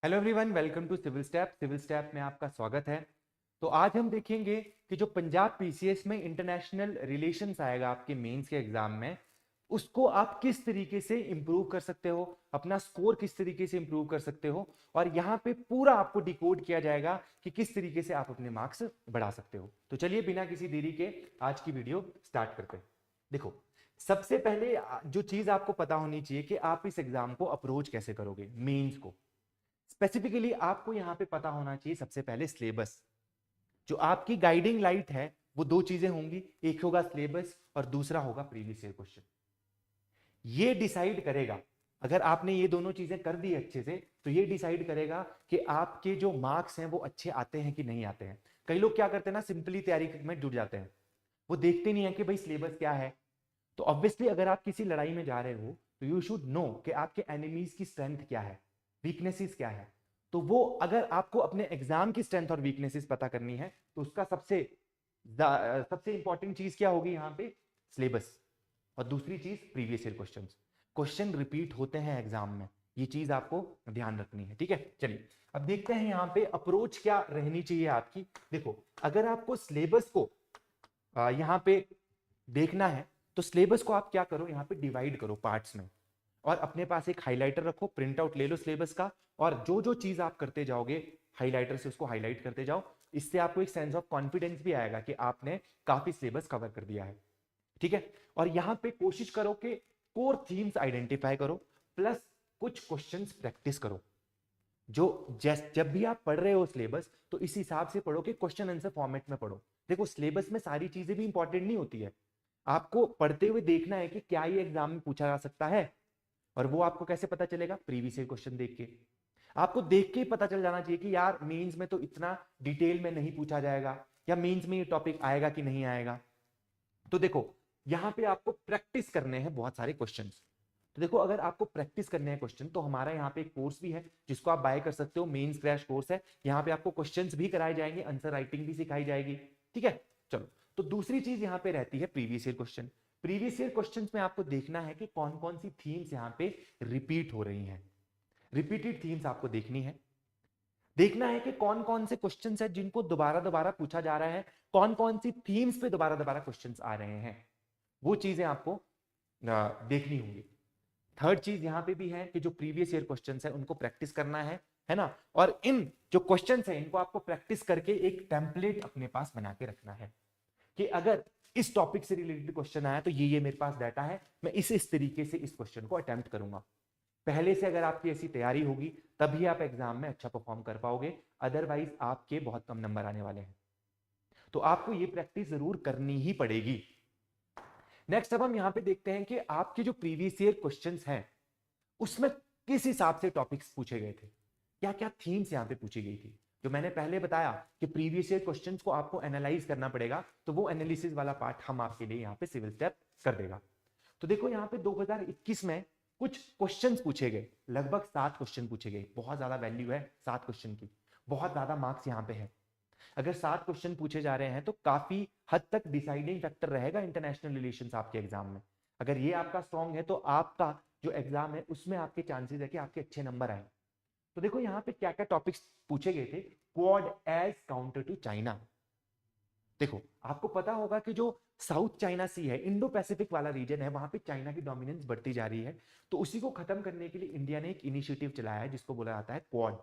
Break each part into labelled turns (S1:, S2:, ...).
S1: Hello everyone, welcome to civil step. Civil step में आपका स्वागत है। तो आज हम देखेंगे कि जो पंजाब पीसीएस में इंटरनेशनल रिलेशंस आएगा आपके मेंस के एग्जाम में, उसको आप किस तरीके से इंप्रूव कर सकते हो, अपना स्कोर किस तरीके से इंप्रूव कर सकते हो, और यहाँ पे पूरा आपको डिकोड किया जाएगा कि किस तरीके से आप अपने मार्क्स बढ़ा सकते हो। तो चलिए बिना किसी देरी के आज की वीडियो स्टार्ट करते हैं। देखो, सबसे पहले जो चीज आपको पता होनी चाहिए कि आप इस एग्जाम को अप्रोच कैसे करोगे। मेंस को स्पेसिफिकली आपको यहां पे पता होना चाहिए सबसे पहले सिलेबस। जो आपकी गाइडिंग लाइट है वो दो चीजें होंगी, एक होगा सिलेबस और दूसरा होगा प्रीवियस ईयर क्वेश्चन। ये डिसाइड करेगा, अगर आपने ये दोनों चीजें कर दी अच्छे से, तो ये डिसाइड करेगा कि आपके जो मार्क्स हैं वो अच्छे आते हैं कि नहीं आते हैं। कई लोग क्या करते हैं ना, सिंपली तैयारी में जुट जाते हैं, वो देखते नहीं है कि भाई सिलेबस क्या है। तो ऑब्वियसली अगर आप किसी लड़ाई में जा रहे हो तो यू शुड नो कि आपके एनिमीज की स्ट्रेंथ क्या है, वीकनेसेस क्या है। तो वो अगर आपको अपने एग्जाम की स्ट्रेंथ और वीकनेसेस पता करनी है तो उसका सबसे इंपॉर्टेंट चीज क्या होगी यहाँ पे, सिलेबस। और दूसरी चीज previous year questions. Question repeat होते हैं एग्जाम में, ये चीज आपको ध्यान रखनी है। ठीक है, चलिए अब देखते हैं यहाँ पे अप्रोच क्या रहनी चाहिए आपकी। देखो, अगर आपको सिलेबस को यहाँ पे देखना है तो सिलेबस को आप क्या करो, यहाँ पे डिवाइड करो पार्ट्स में, और अपने पास एक हाइलाइटर रखो, प्रिंट आउट ले लो सिलेबस का, और जो जो चीज आप करते जाओगे हाइलाइटर से उसको हाईलाइट करते जाओ। इससे आपको एक सेंस ऑफ कॉन्फिडेंस भी आएगा कि आपने काफी सिलेबस कवर कर दिया है। ठीक है, और यहां पे कोशिश करो कि कोर थीम्स आइडेंटिफाई करो, प्लस कुछ क्वेश्चंस प्रैक्टिस करो। जो जब भी आप पढ़ रहे हो सिलेबस, तो इस हिसाब से पढ़ो कि क्वेश्चन आंसर फॉर्मेट में पढ़ो। देखो, सिलेबस में सारी चीजें भी इंपॉर्टेंट नहीं होती है, आपको पढ़ते हुए देखना है कि क्या ये एग्जाम में पूछा जा सकता है। और वो आपको कैसे पता चलेगा, प्रीवियस ईयर क्वेश्चन देख के। आपको देख के ही पता चल जाना चाहिए कि यार मेंस में तो इतना डिटेल में नहीं पूछा जाएगा, या मेंस में ये टॉपिक आएगा कि नहीं आएगा। तो देखो, यहां पे आपको प्रैक्टिस करने हैं बहुत सारे क्वेश्चंस। तो देखो, अगर आपको प्रैक्टिस करने हैं क्वेश्चन, तो हमारा यहाँ पे एक कोर्स भी है जिसको आप बाय कर सकते हो, मेंस क्रैश कोर्स है। यहाँ पे आपको क्वेश्चंस भी कराए जाएंगे, आंसर राइटिंग भी सिखाई जाएगी। ठीक है, चलो। तो दूसरी चीज यहाँ पे रहती है previous year question. Previous year question में आपको देखना है कि कौन कौन सी थीम्स यहाँ पे रिपीट हो रही हैं। रिपीटेड थीम्स आपको देखनी है। देखना है कि कौन कौन से क्वेश्चंस है जिनको दोबारा दोबारा पूछा जा रहा है, कौन कौन सी थीम्स पे दोबारा दोबारा क्वेश्चंस आ रहे हैं। वो चीजें आपको देखनी होंगी। थर्ड चीज यहां पे भी है कि जो प्रीवियस ईयर क्वेश्चंस है उनको प्रैक्टिस करना है ना। और इन जो क्वेश्चंस है इनको आपको प्रैक्टिस करके एक टेम्पलेट अपने पास बना के रखना है कि अगर इस टॉपिक से रिलेटेड क्वेश्चन आया तो ये मेरे पास डाटा है, मैं इस तरीके से इस क्वेश्चन को अटेम्प्ट करूंगा। पहले से अगर आपकी ऐसी तैयारी होगी तभी आप एग्जाम में अच्छा परफॉर्म कर पाओगे, अदरवाइज आपके बहुत कम नंबर आने वाले हैं। तो आपको ये प्रैक्टिस जरूर करनी ही पड़ेगी। नेक्स्ट, अब हम यहां पे देखते हैं कि आपके जो प्रीवियस ईयर क्वेश्चंस हैं उसमें किस हिसाब से टॉपिक्स पूछे गए थे, क्या क्या थीम्स यहां पे पूछी गई थी। जो मैंने पहले बताया कि प्रीवियस ईयर क्वेश्चंस को आपको एनालाइज करना पड़ेगा, तो वो एनालिसिस वाला पार्ट हम आपके लिए यहाँ पे सिविल स्टेप कर देगा। तो देखो, यहाँ पे 2021 में कुछ क्वेश्चंस पूछे गए, लगभग 7 क्वेश्चन पूछे गए। बहुत ज्यादा वैल्यू है 7 क्वेश्चन की, बहुत ज्यादा मार्क्स यहाँ पे है। अगर 7 क्वेश्चन पूछे जा रहे हैं तो काफी हद तक डिसाइडिंग फैक्टर रहेगा इंटरनेशनल रिलेशंस आपके एग्जाम में। अगर ये आपका स्ट्रॉन्ग है तो आपका जो एग्जाम है उसमें आपके चांसेस है कि आपके अच्छे नंबर आए। तो देखो, यहाँ पे क्या क्या टॉपिक्स पूछे गए थे। Quad as counter to China. देखो, आपको पता होगा कि जो साउथ चाइना सी है, इंडो पैसिफिक वाला रीजन है, वहां पे चाइना की डोमिनेंस बढ़ती जा रही है। तो उसी को खत्म करने के लिए इंडिया ने एक इनिशिएटिव चलाया है जिसको बोला जाता है quad.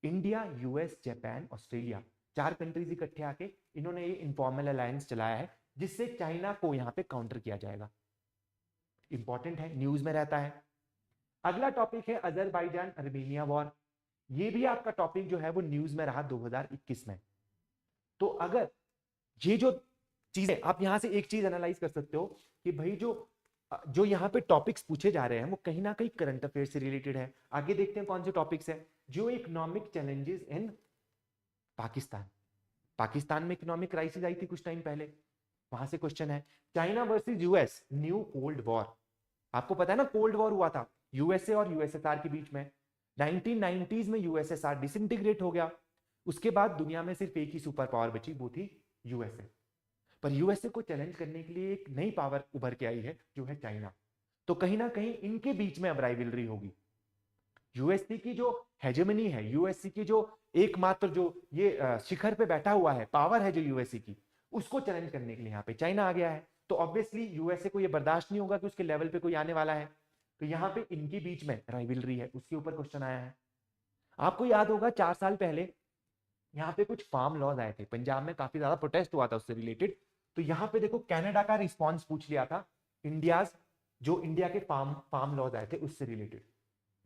S1: India, US, Japan, Australia, 4 countries इकट्ठे आके इन्होंने ये इनफॉर्मल अलायंस चलाया है जिससे चाइना को यहाँ पे काउंटर किया जाएगा। इंपॉर्टेंट है, न्यूज में रहता है। अगला टॉपिक है अजरबैजान अर्मेनिया वॉर। ये भी आपका टॉपिक जो है वो न्यूज में रहा 2021 में। तो अगर ये जो चीजें, आप यहां से एक चीज एनालाइज कर सकते हो कि भाई जो जो यहाँ पे टॉपिक्स पूछे जा रहे हैं वो कहीं ना कहीं करंट अफेयर से रिलेटेड है। आगे देखते हैं कौन से टॉपिक्स है। जो economic challenges in Pakistan, Pakistan में इकोनॉमिक क्राइसिस आई थी कुछ टाइम पहले, वहां से क्वेश्चन है। China versus US, new cold war. आपको पता है ना, कोल्ड वॉर हुआ था यूएसए और यूएसएसआर के बीच में। 1990s में यूएसएसआर डिसइंटीग्रेट हो गया। उसके बाद दुनिया में सिर्फ एक ही सुपर पावर बची, वो थी यूएसए। पर यूएसए को चैलेंज करने के लिए एक नई पावर उभर के आई है जो है चाइना। तो कहीं ना कहीं इनके बीच में अब राइवलरी होगी। यूएससी की जो हेजेमनी है, यूएससी की जो एकमात्र जो ये शिखर पे बैठा हुआ है, पावर है जो यूएससी की, उसको चैलेंज करने के लिए यहाँ पे चाइना आ गया है। तो ऑब्वियसली यूएसए को ये बर्दाश्त नहीं होगा कि उसके लेवल पे कोई आने वाला है, तो यहाँ पे इनके बीच में राइवलरी है, उसके ऊपर क्वेश्चन आया है। आपको याद होगा 4 साल पहले यहाँ पे कुछ फार्म लॉज आए थे पंजाब में, काफी ज्यादा प्रोटेस्ट हुआ था उससे रिलेटेड। तो यहाँ पे देखो कनाडा का रिस्पॉन्स पूछ लिया था, इंडिया के फार्म लॉज आए थे उससे रिलेटेड।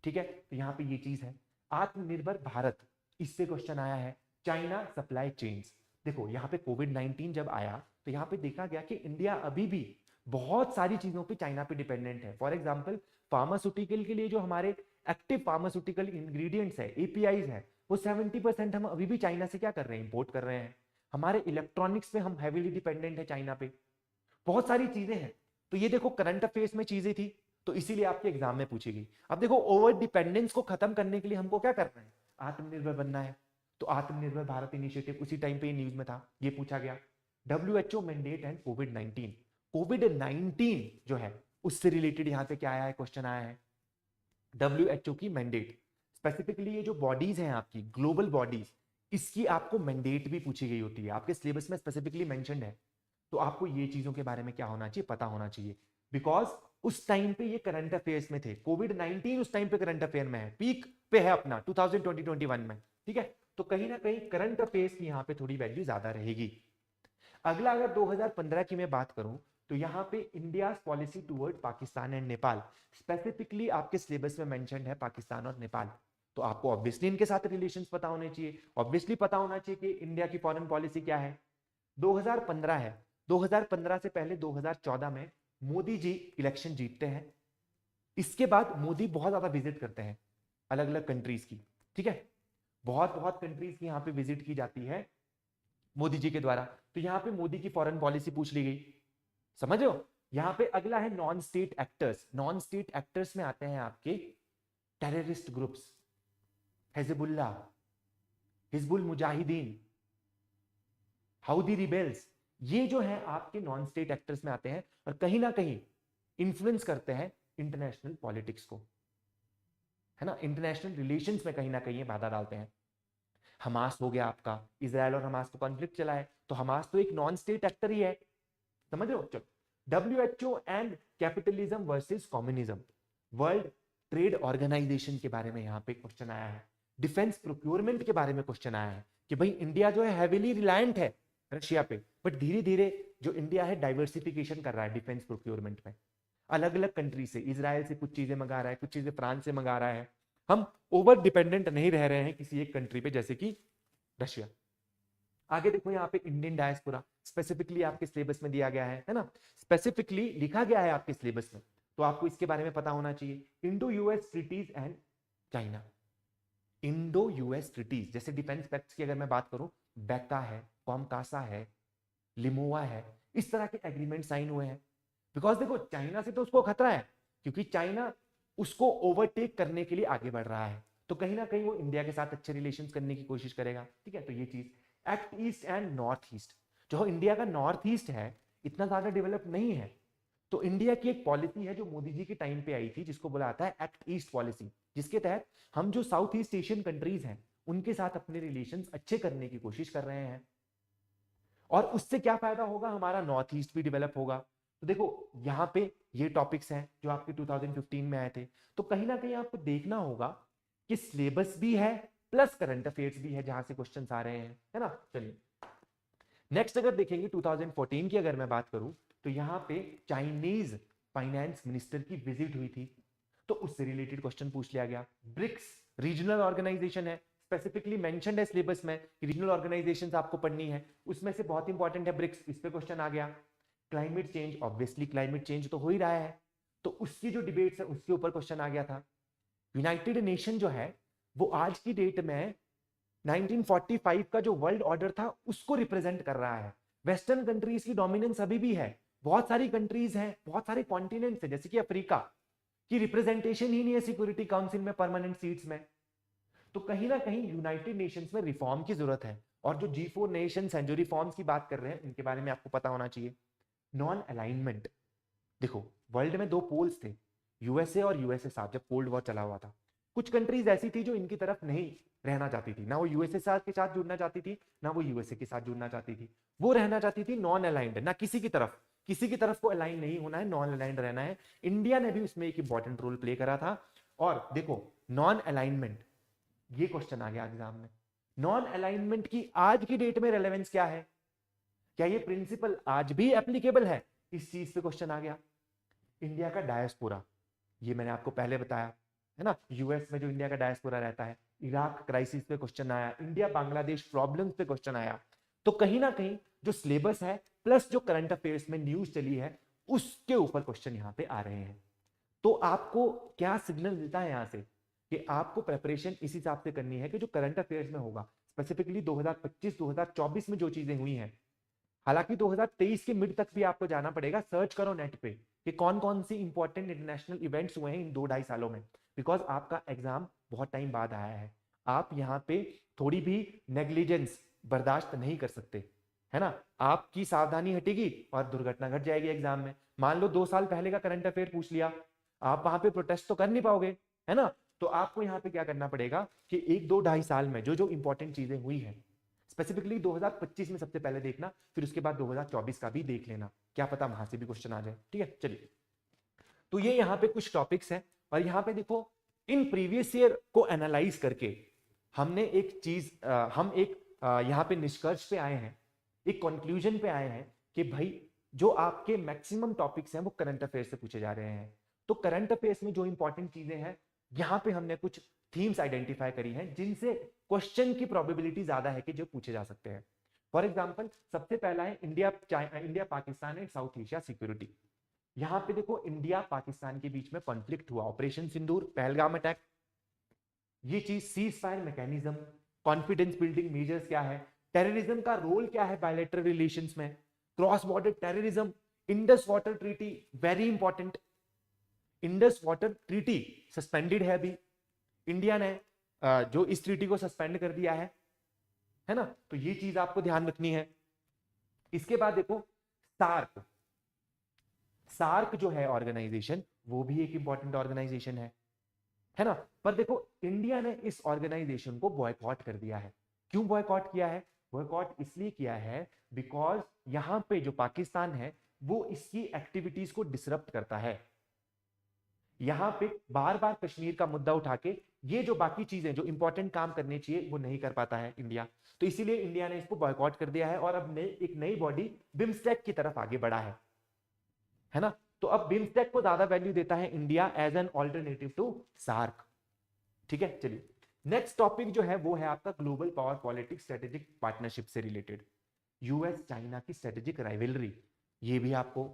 S1: ठीक है, तो यहाँ पे ये चीज है। आत्मनिर्भर भारत, इससे क्वेश्चन आया है। चाइना सप्लाई चेन्स, देखो यहाँ पे कोविड-19 जब आया तो यहाँ पे देखा गया कि इंडिया अभी भी बहुत सारी चीजों पे चाइना पे डिपेंडेंट है। फॉर एग्जांपल फार्मास्यूटिकल के लिए जो हमारे एक्टिव फार्मास्यूटिकल इंग्रेडिएंट्स है, एपीआईज है, वो 70% हम अभी भी चाइना से क्या कर रहे हैं, इंपोर्ट कर रहे हैं। हमारे इलेक्ट्रॉनिक्स पे हम हैवीली डिपेंडेंट है चाइना पे, बहुत सारी चीजें हैं। तो ये देखो करंट अफेयर्स में चीजें थी, तो इसीलिए आपके एग्जाम में पूछेगी। अब देखो ओवर डिपेंडेंस को खत्म करने के लिए हमको क्या करना है, आत्मनिर्भर बनना है। तो आत्मनिर्भर भारत इनिशिएटिव उसी टाइम पे न्यूज में था, ये पूछा गया। डब्ल्यूएचओ मैंडेट एंड कोविड-19 जो है उससे रिलेटेड यहाँ पे क्या आया है, क्वेश्चन आया है। डब्ल्यूएचओ की मैंडेट, स्पेसिफिकली ये जो बॉडीज हैं आपकी ग्लोबल बॉडीज, इसकी आपको मैंडेट भी पूछी गई होती है, आपके सिलेबस में स्पेसिफिकली मेंशन्ड है। तो आपको ये चीजों के बारे में क्या होना चाहिए, पता होना चाहिए। बिकॉज उस टाइम पे ये करंट अफेयर्स में थे, कोविड-19 उस टाइम पे करंट अफेयर में है, पीक पे है अपना 2020-21 में। ठीक है, तो कहीं ना कहीं करंट अफेयर्स की यहाँ पे थोड़ी वैल्यू ज्यादा रहेगी। अगला अगर 2015 की मैं बात करूं तो यहाँ पे India policy toward Pakistan and Nepal, specifically आपके सिलेबस में मेंशन्ड है पाकिस्तान और नेपाल। तो आपको ऑब्वियसली इनके साथ रिलेशंस पता होने चाहिए, ऑब्वियसली पता होना चाहिए कि इंडिया की फॉरेन पॉलिसी क्या है। 2015 है, 2015 से पहले 2014 में मोदी जी इलेक्शन जीतते हैं। इसके बाद मोदी बहुत ज्यादा विजिट करते हैं अलग अलग कंट्रीज की। ठीक है, बहुत बहुत कंट्रीज की यहाँ पे विजिट की जाती है मोदी जी के द्वारा। तो यहाँ पे मोदी की फॉरेन पॉलिसी पूछ ली गई, समझ रहे हो। यहाँ पे अगला है non state actors. Non state actors में आते हैं आपके terrorist groups, Hezbollah, Hizbul Mujahideen, Houthi rebels, ये जो है आपके नॉन स्टेट एक्टर्स में आते हैं और कहीं ना कहीं इन्फ्लुएंस करते हैं इंटरनेशनल पॉलिटिक्स को, है ना, इंटरनेशनल रिलेशंस में कहीं ना कहीं ये बाधा डालते हैं। हमास हो गया आपका, इजराइल और हमास का कॉन्फ्लिक्ट चला है, तो हमास तो एक नॉन स्टेट एक्टर ही है, समझ रहे हो। चलो, WHO and capitalism versus communism, world trade organisation के बारे में यहाँ पे क्वेश्चन आया है। डिफेंस प्रोक्योरमेंट के बारे में क्वेश्चन आया है कि भाई इंडिया जो है हैविली रिलायंट है रशिया पे, बट धीरे धीरे जो इंडिया है डाइवर्सिफिकेशन कर रहा है डिफेंस प्रोक्योरमेंट में, अलग अलग कंट्री से, इजराइल से कुछ चीजें मंगा रहा है, कुछ चीजें फ्रांस से मंगा रहा है। हम ओवर डिपेंडेंट नहीं रह रहे हैं किसी एक कंट्री पे जैसे कि रशिया। आगे देखो यहाँ पे इंडियन डायस्पोरा स्पेसिफिकली आपके सिलेबस में दिया गया है ना, स्पेसिफिकली लिखा गया है आपके सिलेबस में, तो आपको इसके बारे में पता होना चाहिए। Indo US treaties and China, Indo US treaties, जैसे डिफेंस पैक्ट्स की अगर मैं बात करूं, बैका है, कॉमकासा है, लिमोआ है, इस तरह के एग्रीमेंट साइन हुए हैं। बिकॉज देखो चाइना से तो उसको खतरा है, क्योंकि चाइना उसको ओवरटेक करने के लिए आगे बढ़ रहा है, तो कहीं ना कहीं वो इंडिया के साथ अच्छे रिलेशंस करने की कोशिश करेगा। ठीक है, तो ये चीज। Act east and north east, जो इंडिया का नॉर्थ ईस्ट है इतना ज्यादा डेवलप नहीं है, तो इंडिया की एक पॉलिसी है जो मोदी जी के टाइम पे आई थी, जिसको बोला जाता है एक्ट ईस्ट पॉलिसी, जिसके तहत हम जो साउथ ईस्ट एशियन कंट्रीज हैं उनके साथ अपने रिलेशंस अच्छे करने की कोशिश कर रहे हैं। और उससे क्या फायदा होगा, हमारा नॉर्थ ईस्ट भी डेवलप होगा। तो देखो यहाँ पे ये टॉपिक्स हैं जो आपके 2015 में आए थे, तो कहीं ना कहीं आपको देखना होगा कि सिलेबस भी है प्लस करंट अफेयर्स भी है जहां से क्वेश्चंस आ रहे हैं, है ना। चलिए नेक्स्ट अगर देखेंगे 2014 की अगर मैं बात करूं, तो यहाँ पे चाइनीज फाइनेंस मिनिस्टर की विजिट हुई थी, तो उससे रिलेटेड क्वेश्चन पूछ लिया गया। ब्रिक्स रीजनल ऑर्गेनाइजेशन है, स्पेसिफिकली मेंशन्ड है सिलेबस में कि रीजनल ऑर्गेनाइजेशंस आपको पढ़नी है, उसमें से बहुत इंपॉर्टेंट है ब्रिक्स, इस पे क्वेश्चन आ गया। Climate change, obviously climate change तो हो ही रहा है, तो उसकी जो डिबेट्स है उसके ऊपर क्वेश्चन आ गया था। यूनाइटेड नेशन जो है वो आज की डेट में 1945 का जो वर्ल्ड ऑर्डर था उसको रिप्रेजेंट कर रहा है। वेस्टर्न कंट्रीज की डोमिनेंस अभी भी है, बहुत सारी कंट्रीज हैं, बहुत सारे कॉन्टिनेंट्स हैं, जैसे कि अफ्रीका की रिप्रेजेंटेशन ही नहीं है सिक्योरिटी काउंसिल में परमानेंट सीट्स में। तो कहीं ना कहीं यूनाइटेड नेशंस में रिफॉर्म की जरूरत है, और जो G4 नेशंस हैं जो रिफॉर्म्स की बात कर रहे हैं उनके बारे में आपको पता होना चाहिए। नॉन अलाइनमेंट, देखो वर्ल्ड में दो पोल्स थे, यूएसए और यूएसएसआर, जब कोल्ड वॉर चला हुआ था, कुछ कंट्रीज ऐसी थी जो इनकी तरफ नहीं रहना चाहती थी, ना वो यूएसएसआर के साथ जुड़ना चाहती थी, ना वो यूएसए के साथ जुड़ना चाहती थी। वो रहना चाहती थी नॉन अलाइंड, ना किसी की तरफ को अलाइन नहीं होना है, नॉन अलाइंड रहना है। इंडिया ने भी उसमें एक इंपॉर्टेंट रोल प्ले करा था। और देखो नॉन अलाइनमेंट, ये क्वेश्चन आ गया एग्जाम में, नॉन अलाइनमेंट की आज की डेट में रेलेवेंस क्या है, क्या ये प्रिंसिपल आज भी एप्लीकेबल है, इस चीज पे क्वेश्चन आ गया। इंडिया का डायस्पोरा, ये मैंने आपको पहले बताया है ना, यूएस में जो इंडिया का डायस्पोरा रहता है, इराक क्राइसिस पे क्वेश्चन आया, इंडिया बांग्लादेश प्रॉब्लम्स पे क्वेश्चन आया। तो कहीं ना कहीं जो सिलेबस है प्लस जो करंट अफेयर्स में न्यूज चली है उसके ऊपर क्वेश्चन यहाँ पे आ रहे हैं। तो आपको क्या सिग्नल मिलता है यहाँ से कि आपको प्रेपरेशन इस हिसाब से करनी है कि जो करंट अफेयर्स में होगा, स्पेसिफिकली 2025-2024 में जो चीजें हुई हैं, हालांकि 2023 के मिड तक भी आपको जाना पड़ेगा, सर्च करो नेट पे कि कौन कौन सी इंपॉर्टेंट इंटरनेशनल इवेंट्स हुए हैं इन 2-2.5 सालों में, बिकॉज आपका एग्जाम बहुत टाइम बाद आया है। आप यहाँ पे थोड़ी भी नेग्लिजेंस बर्दाश्त नहीं कर सकते, है ना, आपकी सावधानी हटेगी और दुर्घटना घट जाएगी एग्जाम में। मान लो 2 साल पहले का करंट अफेयर पूछ लिया, आप वहां पे प्रोटेस्ट तो कर नहीं पाओगे, है ना। तो आपको यहाँ पे क्या करना पड़ेगा कि 1-2-2.5 साल में जो जो इंपॉर्टेंट चीजें हुई हैं, स्पेसिफिकली 2025 में सबसे पहले देखना, फिर उसके बाद 2024 का भी देख लेना, क्या पता वहां से भी क्वेश्चन आ जाए। ठीक है, चलिए। तो ये यहाँ पे कुछ टॉपिक्स हैं, और यहाँ पे देखो इन प्रीवियस ईयर को एनालाइज करके हमने एक चीज हम एक यहाँ पे निष्कर्ष पे आए हैं, एक कंक्लूजन पे आए हैं कि भाई जो आपके मैक्सिमम टॉपिक्स हैं वो करंट अफेयर से पूछे जा रहे हैं। तो करंट अफेयर्स में जो इंपॉर्टेंट चीजें हैं, यहाँ पे हमने कुछ थीम्स आइडेंटिफाई करी हैं जिनसे क्वेश्चन की प्रोबेबिलिटी ज्यादा है कि जो पूछे जा सकते हैं। फॉर एग्जाम्पल सबसे पहला है India Pakistan and south Asia security. यहां पे देखो इंडिया पाकिस्तान के बीच में कॉन्फ्लिक्ट हुआ, ऑपरेशन सिंदूर, पहलगाम अटैक, ये चीज, cease fire mechanism, confidence building measures क्या है, टेररिज्म का रोल क्या है बायलैटरल रिलेशंस में, cross border terrorism, Indus water treaty, very important, Indus water treaty suspended है अभी, इंडिया ने जो इस ट्रीटी को सस्पेंड कर दिया है ना, तो ये चीज आपको ध्यान रखनी है। इसके बाद देखो सार्क, सार्क जो है ऑर्गेनाइजेशन, वो भी एक इंपॉर्टेंट ऑर्गेनाइजेशन है ना। पर देखो इंडिया ने इस ऑर्गेनाइजेशन को बॉयकॉट कर दिया है। क्यों बॉयकॉट किया है? बॉयकॉट इसलिए किया है बिकॉज यहां पे जो पाकिस्तान है वो इसकी एक्टिविटीज को डिसरप्ट करता है। यहां पे बार बार कश्मीर का मुद्दा उठा के ये जो बाकी चीजें जो इंपॉर्टेंट काम करने चाहिए वो नहीं कर पाता है इंडिया, तो इसीलिए इंडिया ने इसको बॉयकॉट कर दिया है। और अब एक नई बॉडी बिम्स्टेक की तरफ आगे बढ़ा है ना। तो अब बिम्स्टेक को ज्यादा वैल्यू देता है India as an alternative to SAARC. ठीक है, चलिए नेक्स्ट टॉपिक जो है वो है आपका global power politics strategic partnership से रिलेटेड, यूएस चाइना की स्ट्रेटेजिक राइवलरी, ये भी आपको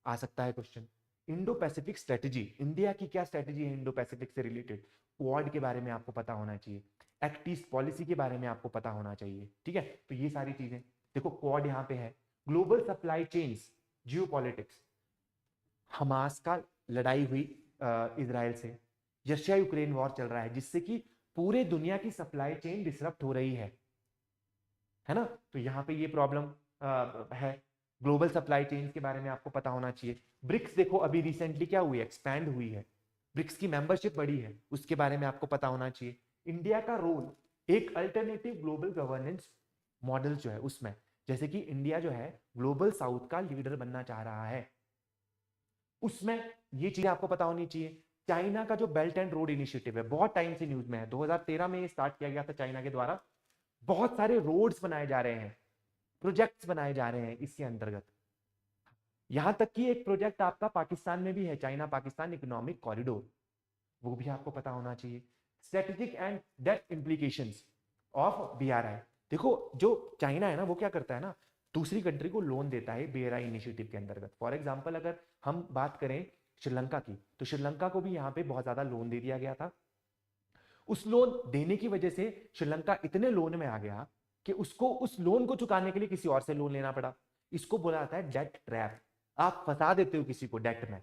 S1: आ सकता है question. Indo Pacific strategy, India की क्या स्ट्रेटेजी है इंडो पैसिफिक से रिलेटेड, क्वाड के बारे में आपको पता होना चाहिए, एक्ट ईस्ट पॉलिसी के बारे में आपको पता होना चाहिए। ठीक है, तो ये सारी चीजें देखो, क्वाड यहाँ पे है, ग्लोबल सप्लाई चेन्स, जियो पॉलिटिक्स, हमास का लड़ाई हुई इजराइल से, रशिया यूक्रेन वॉर चल रहा है जिससे कि पूरे दुनिया की सप्लाई चेन डिसरप्ट हो रही है ना, तो यहाँ पे ये प्रॉब्लम है। ग्लोबल सप्लाई चेन के बारे में आपको पता होना चाहिए। ब्रिक्स देखो अभी रिसेंटली क्या हुई, एक्सपैंड हुई है, ब्रिक्स की मेंबरशिप बढ़ी है, उसके बारे में आपको पता होना चाहिए। इंडिया का रोल एक अल्टरनेटिव ग्लोबल गवर्नेंस मॉडल जो है उसमें, जैसे कि इंडिया जो है ग्लोबल साउथ का लीडर बनना चाह रहा है, उसमें ये चीजें आपको पता होनी चाहिए। चाइना का जो बेल्ट एंड रोड इनिशिएटिव है, बहुत टाइम से न्यूज में है, 2013 में ये स्टार्ट किया गया था चाइना के द्वारा, बहुत सारे रोड्स बनाए जा रहे हैं, प्रोजेक्ट्स बनाए जा रहे हैं इसके अंतर्गत। यहां तक कि एक प्रोजेक्ट आपका पाकिस्तान में भी है, चाइना पाकिस्तान इकोनॉमिक कॉरिडोर, वो भी आपको पता होना चाहिए। Strategic and debt implications of BRI, देखो जो चाइना है ना वो क्या करता है ना, दूसरी कंट्री को लोन देता है बीआरआई इनिशिएटिव के अंतर्गत। फॉर एग्जांपल अगर हम बात करें श्रीलंका की, तो श्रीलंका को भी यहाँ पे बहुत ज्यादा लोन दे दिया गया था। उस लोन देने की वजह से श्रीलंका इतने लोन में आ गया कि उसको उस लोन को चुकाने के लिए किसी और से लोन लेना पड़ा। इसको बोला जाता है डेट ट्रैप। आप फंसा देते हो किसी को डेट में,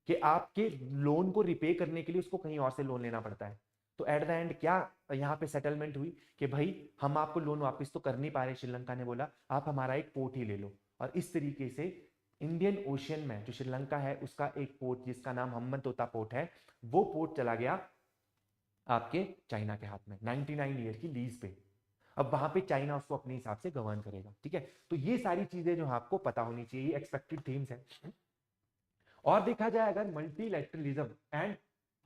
S1: कि आपके लोन को रिपे करने के लिए उसको कहीं और से लोन लेना पड़ता है। तो एट द एंड क्या यहाँ पे सेटलमेंट हुई कि भाई हम आपको लोन वापस तो कर नहीं पा रहे, श्रीलंका ने बोला आप हमारा एक पोर्ट ही ले लो। और इस तरीके से इंडियन ओशियन में जो श्रीलंका है उसका एक पोर्ट जिसका नाम हम्बनतोता पोर्ट है, वो पोर्ट चला गया आपके चाइना के हाथ में 99 ईयर की लीज पे। अब वहां पे चाइना उसको अपने हिसाब से गवर्न करेगा, ठीक है। तो ये सारी चीजें जो आपको पता होनी चाहिए, एक्सपेक्टेड थीम्स है। और देखा जाए अगर मल्टीलैटरलिज्म एंड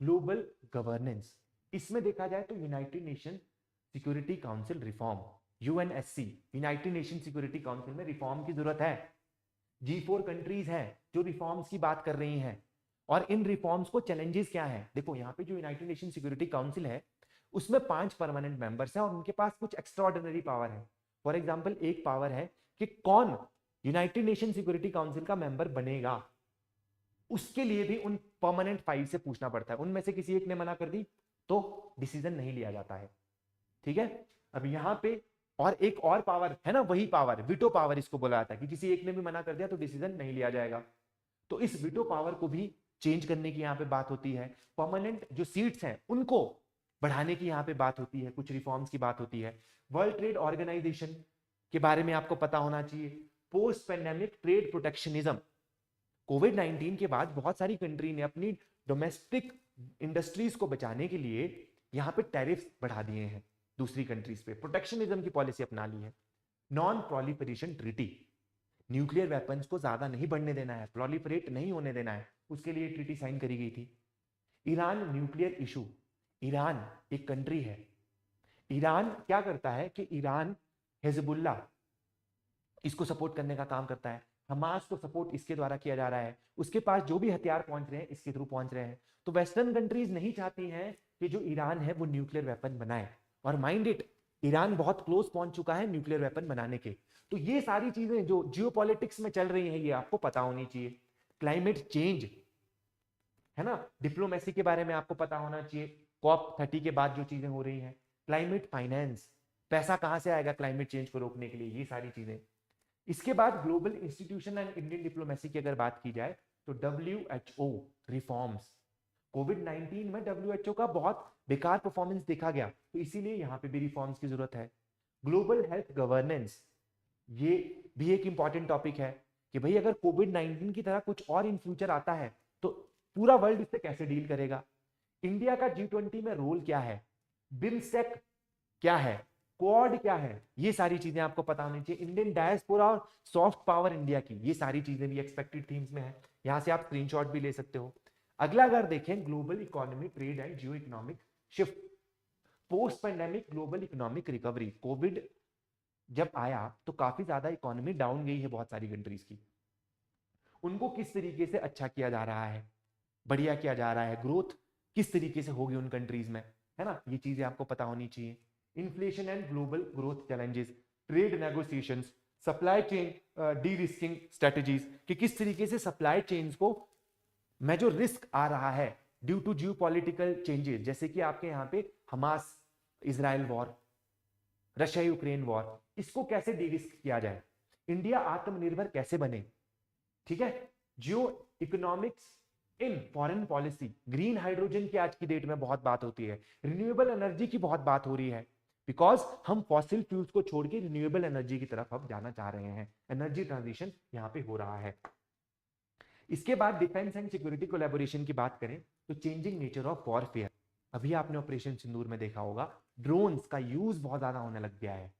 S1: ग्लोबल गवर्नेंस, इसमें देखा जाए तो United nation security council reform, UNSC, United nation security council में रिफॉर्म की जरूरत है। G4 कंट्रीज हैं जो रिफॉर्म्स की बात कर रही हैं, और इन रिफॉर्म्स को चैलेंजेस क्या है। देखो यहाँ पे जो यूनाइटेड नेशन सिक्योरिटी काउंसिल है उसमें 5 परमानेंट मेंबर्स हैं और उनके पास कुछ एक्स्ट्राऑर्डिनरी पावर है। फॉर एग्जांपल एक पावर है कि कौन यूनाइटेड नेशन सिक्योरिटी काउंसिल का मेंबर बनेगा, उसके लिए भी उन परमानेंट 5 से पूछना पड़ता है। उनमें से किसी एक ने मना कर दी तो डिसीजन नहीं लिया जाता है, ठीक है। अब यहाँ पे और एक और पावर है ना, वही पावर वीटो पावर इसको बोला जाता है, कि किसी एक ने भी मना कर दिया तो डिसीजन नहीं लिया जाएगा। तो इस वीटो पावर को भी चेंज करने की यहाँ पे बात होती है। परमानेंट जो सीट्स हैं उनको बढ़ाने की यहाँ पे बात होती है, कुछ रिफॉर्म्स की बात होती है। वर्ल्ड ट्रेड ऑर्गेनाइजेशन के बारे में आपको पता होना चाहिए। Post pandemic trade protectionism, Covid 19 के बाद बहुत सारी कंट्री ने अपनी डोमेस्टिक इंडस्ट्रीज को बचाने के लिए यहाँ पे टैरिफ्स बढ़ा दिए हैं दूसरी कंट्रीज पे, प्रोटेक्शनिज्म की पॉलिसी अपना ली है। Non proliferation treaty, nuclear weapons को ज्यादा नहीं बढ़ने देना है, प्रोलिफरेट नहीं होने देना है, उसके लिए ट्रीटी साइन करी गई थी। ईरान न्यूक्लियर इशू, ईरान एक कंट्री है, ईरान क्या करता है कि ईरान हिजबुल्ला इसको सपोर्ट करने का काम करता है, हमास को सपोर्ट इसके द्वारा किया जा रहा है, उसके पास जो भी हथियार पहुंच रहे हैं इसके थ्रू पहुंच रहे हैं। तो वेस्टर्न कंट्रीज नहीं चाहती हैं कि जो ईरान है वो न्यूक्लियर वेपन बनाए, और माइंड इट ईरान बहुत क्लोज पहुंच चुका है न्यूक्लियर वेपन बनाने के। तो ये सारी चीजें जो जियोपॉलिटिक्स में चल रही हैं ये आपको पता होनी चाहिए। क्लाइमेट चेंज है ना, डिप्लोमेसी के बारे में आपको पता होना चाहिए, COP30 के बाद जो चीजें हो रही हैं। क्लाइमेट फाइनेंस, पैसा कहां से आएगा क्लाइमेट चेंज को रोकने के लिए, ये सारी चीजें। इसके बाद global institution and Indian diplomacy की अगर बात की जाए तो WHO रिफॉर्म्स, कोविड 19 में WHO का बहुत बेकार परफॉर्मेंस देखा गया, तो इसीलिए यहाँ पे भी रिफॉर्म्स की जरूरत है। ग्लोबल हेल्थ गवर्नेंस, ये भी एक इंपॉर्टेंट टॉपिक है कि भाई अगर कोविड 19 की तरह कुछ और इन फ्यूचर आता है तो पूरा वर्ल्ड इससे कैसे डील करेगा। इंडिया का G20 में रोल क्या है, बिमस्टेक क्या है, क्वाड क्या है, ये सारी चीजें आपको पता होनी चाहिए। इंडियन डायस्पोरा और सॉफ्ट पावर इंडिया की, ये सारी चीजें भी एक्सपेक्टेड थीम्स में है, यहां से आप स्क्रीनशॉट भी ले सकते हो। अगला अगर देखें global economy trade and Jio economic shift, post pandemic global economic recovery. Covid जब आया तो काफी ज्यादा इकोनॉमी डाउन गई है बहुत सारी कंट्रीज की, उनको किस तरीके से अच्छा किया जा रहा है, बढ़िया किया जा रहा है, ग्रोथ किस तरीके से होगी उन कंट्रीज में, है ना, ये चीजें आपको पता होनी चाहिए। Inflation and global growth challenges, trade negotiations, supply chain D risking strategies, कि किस तरीके से सप्लाई चेन्स को में जो रिस्क आ रहा है ड्यू टू जियोपॉलिटिकल चेंजेस, जैसे कि आपके यहाँ पे Hamas Israel war, Russia Ukraine war, इसको कैसे डी रिस्क किया जाए, इंडिया आत्मनिर्भर कैसे बने, ठीक है। जियो economics in foreign policy, green hydrogen की आज की डेट में बहुत बात होती है, रिन्यूएबल एनर्जी की बहुत बात हो रही है, बिकॉज हम फॉसिल फ्यूल्स को छोड़ के रिन्यूएबल एनर्जी की तरफ अब जाना चाह रहे हैं, एनर्जी ट्रांजिशन यहाँ पे हो रहा है। इसके बाद डिफेंस एंड सिक्योरिटी कोलैबोरेशन की बात करें तो चेंजिंग नेचर ऑफ वॉरफेयर, अभी आपने ऑपरेशन सिंदूर में देखा होगा ड्रोन्स का यूज बहुत ज्यादा होने लग गया है,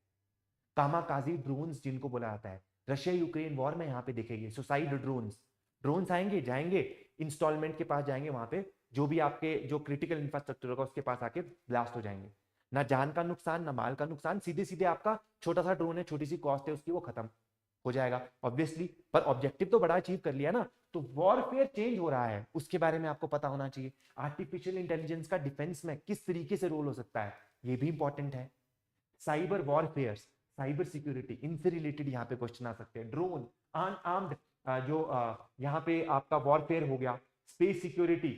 S1: कामाकाजी ड्रोन्स जिनको बोला जाता है। रशिया यूक्रेन वॉर में यहाँ पे देखेंगे सुसाइड ड्रोन्स, ड्रोन्स आएंगे जाएंगे इंस्टॉलमेंट के पास जाएंगे, वहां पे जो भी आपके जो क्रिटिकल इंफ्रास्ट्रक्चर होगा उसके पास आके ब्लास्ट हो जाएंगे, ना जान का नुकसान ना माल का नुकसान, सीधे सीधे आपका छोटा सा ड्रोन है, छोटी सी कॉस्ट है उसकी, वो खत्म हो जाएगा ऑब्वियसली, पर ऑब्जेक्टिव तो बड़ा अचीव कर लिया ना। तो वॉरफेयर चेंज हो रहा है, उसके बारे में आपको पता होना चाहिए। आर्टिफिशियल इंटेलिजेंस का डिफेंस में किस तरीके से रोल हो सकता है, ये भी इंपॉर्टेंट है। साइबर वॉरफेयर, साइबर सिक्योरिटी, इनसे रिलेटेड यहाँ पे क्वेश्चन आ सकते हैं। ड्रोन, अनआर्म्ड जो यहाँ पे आपका वॉरफेयर हो गया, स्पेस सिक्योरिटी,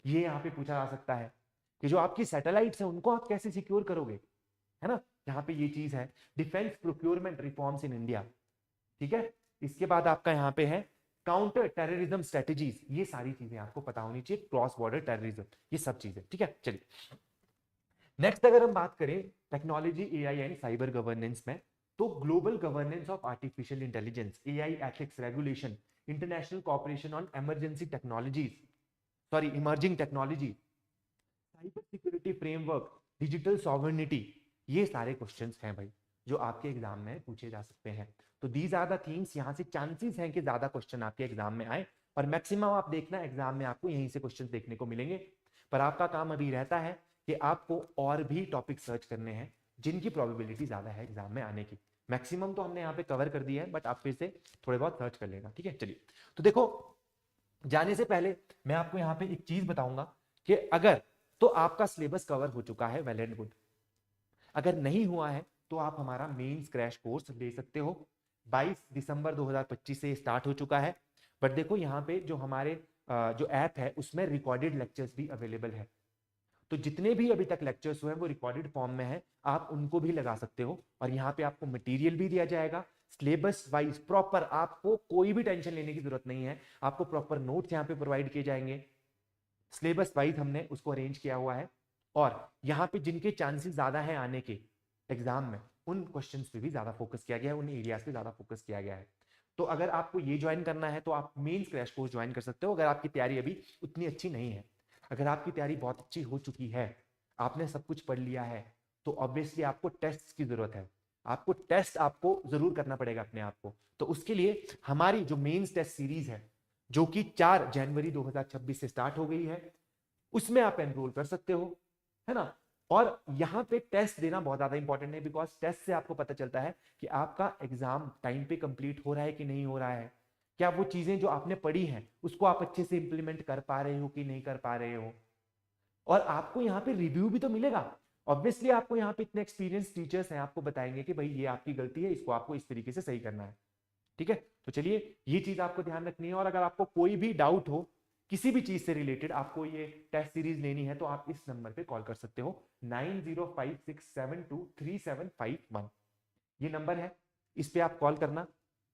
S1: ये यहाँ पे पूछा जा सकता है कि जो आपकी सैटेलाइट्स हैं उनको आप कैसे सिक्योर करोगे, है ना, यहाँ पे ये चीज है। Defence procurement reforms in India, ठीक है। इसके बाद आपका यहाँ पे है काउंटर टेररिज्म स्ट्रेटेजीज, ये सारी चीजें आपको पता होनी चाहिए, क्रॉस बॉर्डर टेररिज्म, ये सब चीजें, ठीक है। चलिए नेक्स्ट अगर हम बात करें technology, AI and cyber governance में, तो global governance of artificial intelligence, AI ethics regulation, international cooperation on emergency technologies, sorry emerging technology, cyber security safety framework, digital sovereignty, ये सारे क्वेश्चंस हैं भाई जो आपके एग्जाम में पूछे जा सकते हैं। तो दीज आर द थिंग्स, यहाँ से चांसेस हैं कि ज्यादा क्वेश्चन आपके एग्जाम में आए, और मैक्सिमम आप देखना एग्जाम में आपको यहीं से क्वेश्चन देखने को मिलेंगे। पर आपका काम अभी रहता है कि आपको और भी टॉपिक सर्च करने हैं जिनकी प्रोबेबिलिटी ज्यादा है एग्जाम में आने की। मैक्सिमम तो हमने यहाँ पे कवर कर दिया है, बट आप फिर से थोड़े बहुत सर्च कर लेना, ठीक है। चलिए, तो देखो, जाने से पहले मैं आपको यहाँ पे एक चीज बताऊंगा कि अगर तो आपका सिलेबस कवर हो चुका है, वेल एंड गुड। अगर नहीं हुआ है तो आप हमारा मेंस क्रैश कोर्स ले सकते हो। 22 दिसंबर 2025 से स्टार्ट हो चुका है। बट देखो यहाँ पे जो हमारे जो ऐप है उसमें रिकॉर्डेड लेक्चर्स भी अवेलेबल है। तो जितने भी अभी तक लेक्चर्स हुए हैं वो रिकॉर्डेड फॉर्म में है, आप उनको भी लगा सकते हो। और यहाँ पे आपको मटेरियल भी दिया जाएगा सिलेबस वाइज प्रॉपर, आपको कोई भी टेंशन लेने की जरूरत नहीं है। आपको प्रॉपर नोट्स यहाँ पे प्रोवाइड किए जाएंगे, सिलेबस वाइज हमने उसको अरेंज किया हुआ है। और यहाँ पे जिनके चांसेस ज्यादा है आने के एग्जाम में, उन क्वेश्चंस पे भी ज्यादा फोकस किया गया है, उन एरियाज पे ज्यादा फोकस किया गया है। तो अगर आपको ये ज्वाइन करना है तो आप मेंस क्रैश कोर्स ज्वाइन कर सकते हो, अगर आपकी तैयारी अभी उतनी अच्छी नहीं है। अगर आपकी तैयारी बहुत अच्छी हो चुकी है, आपने सब कुछ पढ़ लिया है, तो ऑब्वियसली आपको टेस्ट की जरूरत है। आपको टेस्ट आपको जरूर करना पड़ेगा अपने आप को। तो उसके लिए हमारी जो मेंस टेस्ट सीरीज है, जो कि 4 जनवरी 2026 से स्टार्ट हो गई है, उसमें आप एनरोल कर सकते हो, है ना। और यहाँ पे टेस्ट देना बहुत ज्यादा इंपॉर्टेंट है, बिकॉज टेस्ट से आपको पता चलता है कि आपका एग्जाम टाइम पे कंप्लीट हो रहा है कि नहीं हो रहा है, क्या वो चीजें जो आपने पढ़ी हैं उसको आप अच्छे से इंप्लीमेंट कर पा रहे हो कि नहीं कर पा रहे हो। और आपको यहाँ पे रिव्यू भी तो मिलेगा। ऑब्वियसली आपको यहाँ पे इतने एक्सपीरियंस टीचर्स हैं, आपको बताएंगे कि भाई ये आपकी गलती है, इसको आपको इस तरीके से सही करना है, ठीक है। तो चलिए, ये चीज आपको ध्यान रखनी है। और अगर आपको कोई भी डाउट हो किसी भी चीज से रिलेटेड, आपको ये टेस्ट सीरीज लेनी है, तो आप इस नंबर पे कॉल कर सकते हो, 9056723751। ये नंबर है, इस पे आप कॉल करना।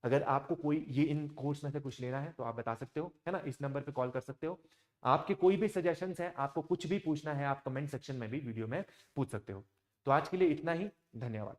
S1: अगर आपको कोई ये इन कोर्स में से कुछ लेना है तो आप बता सकते हो, है ना, इस नंबर पे कॉल कर सकते हो। आपके कोई भी सजेशंस है, आपको कुछ भी पूछना है, आप कमेंट सेक्शन में भी वीडियो में पूछ सकते हो। तो आज के लिए इतना ही, धन्यवाद।